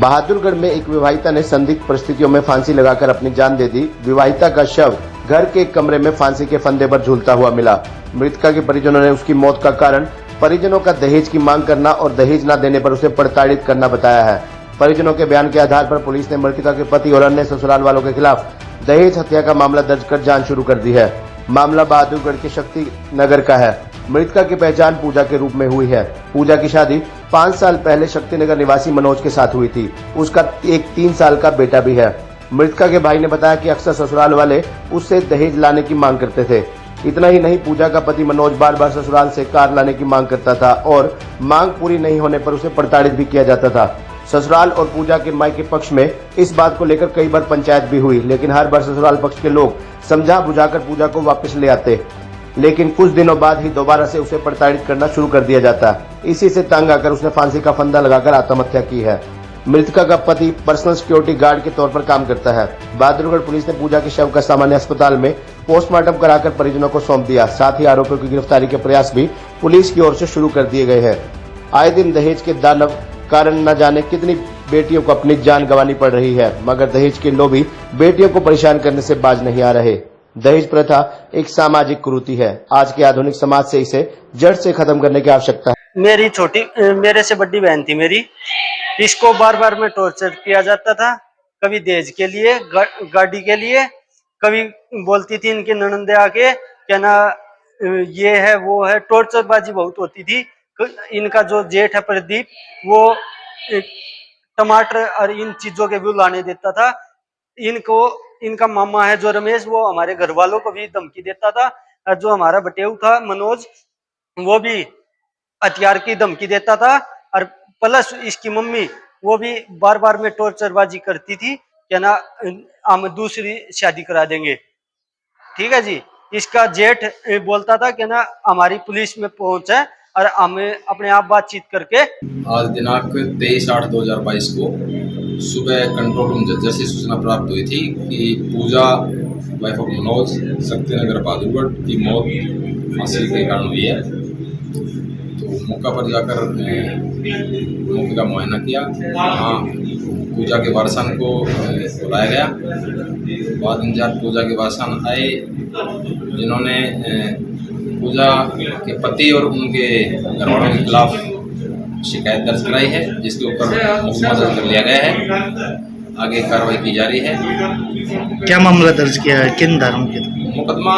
बहादुरगढ़ में एक विवाहिता ने संदिग्ध परिस्थितियों में फांसी लगाकर अपनी जान दे दी। विवाहिता का शव घर के एक कमरे में फांसी के फंदे पर झूलता हुआ मिला। मृतका के परिजनों ने उसकी मौत का कारण परिजनों का दहेज की मांग करना और दहेज न देने पर उसे प्रताड़ित करना बताया है। परिजनों के बयान के आधार पर पुलिस ने मृतका के पति और अन्य ससुराल वालों के खिलाफ दहेज हत्या का मामला दर्ज कर जांच शुरू कर दी है। मामला बहादुरगढ़ के शक्ति नगर का है। मृतका की पहचान पूजा के रूप में हुई है। पूजा की शादी 5 साल पहले शक्तिनगर निवासी मनोज के साथ हुई थी। उसका एक 3 साल का बेटा भी है। मृतका के भाई ने बताया कि अक्सर ससुराल वाले उससे दहेज लाने की मांग करते थे। इतना ही नहीं, पूजा का पति मनोज बार बार ससुराल से कार लाने की मांग करता था और मांग पूरी नहीं होने पर उसे प्रताड़ित भी किया जाता था। ससुराल और पूजा के मायके पक्ष में इस बात को लेकर कई बार पंचायत भी हुई, लेकिन हर बार ससुराल पक्ष के लोग समझा बुझाकर पूजा को वापस ले आते, लेकिन कुछ दिनों बाद ही दोबारा से उसे प्रताड़ित करना शुरू कर दिया जाता। इसी से तंग आकर उसने फांसी का फंदा लगाकर आत्महत्या की है। मृतका का पति पर्सनल सिक्योरिटी गार्ड के तौर पर काम करता है। बहादुरगढ़ पुलिस ने पूजा के शव का सामान्य अस्पताल में पोस्टमार्टम कराकर परिजनों को सौंप दिया। साथ ही आरोपियों की गिरफ्तारी के प्रयास भी पुलिस की ओर से शुरू कर दिए गए हैं। आए दिन दहेज के दानव कारण न जाने कितनी बेटियों को अपनी जान गंवानी पड़ रही है, मगर दहेज के लोभी बेटियों को परेशान करने से बाज नहीं आ रहे। दहेज प्रथा एक सामाजिक कुरीति है। आज के आधुनिक समाज से इसे जड़ से खत्म करने की आवश्यकता है। मेरे से बड़ी बहन थी मेरी, इसको बार बार में टॉर्चर किया जाता था। कभी दहेज के लिए, गाड़ी के लिए, कभी बोलती थी इनकी ननंदे आके क्या ना ये है वो है, टॉर्चरबाजी बहुत होती थी। इनका जो जेठ है प्रदीप, वो टमाटर और इन चीजों के भी लाने देता था। इनका मामा है जो रमेश, वो हमारे घर वालों को भी धमकी देता था। और जो हमारा बटेऊ था मनोज, वो भी हथियार की धमकी देता था। और प्लस इसकी मम्मी वो भी बार बार में टॉर्चरबाजी करती थी क्या ना हम दूसरी शादी करा देंगे। ठीक है जी। इसका जेठ बोलता था कि ना हमारी पुलिस में पहुंच है और हमें अपने आप बातचीत करके। आज दिनांक 23/8/2022 को सुबह कंट्रोल रूम जज्जर से सूचना प्राप्त हुई थी कि पूजा वाइफ ऑफ मनोज शक्तिनगर बहादुरगढ़ की मौत फांसी के कारण हुई है। तो मौका पर जाकर मौके का मुआयना किया। वहाँ पूजा के वारसान को बुलाया गया। बाद इंचार्ज पूजा के वारसान आए, जिन्होंने पूजा के पति और उनके घरवालों के खिलाफ शिकायत दर्ज कराई है, जिसके ऊपर मुकदमा दर्ज कर लिया गया है। आगे कार्रवाई की जा रही है। क्या मामला दर्ज किया है, किन धाराओं के? मुकदमा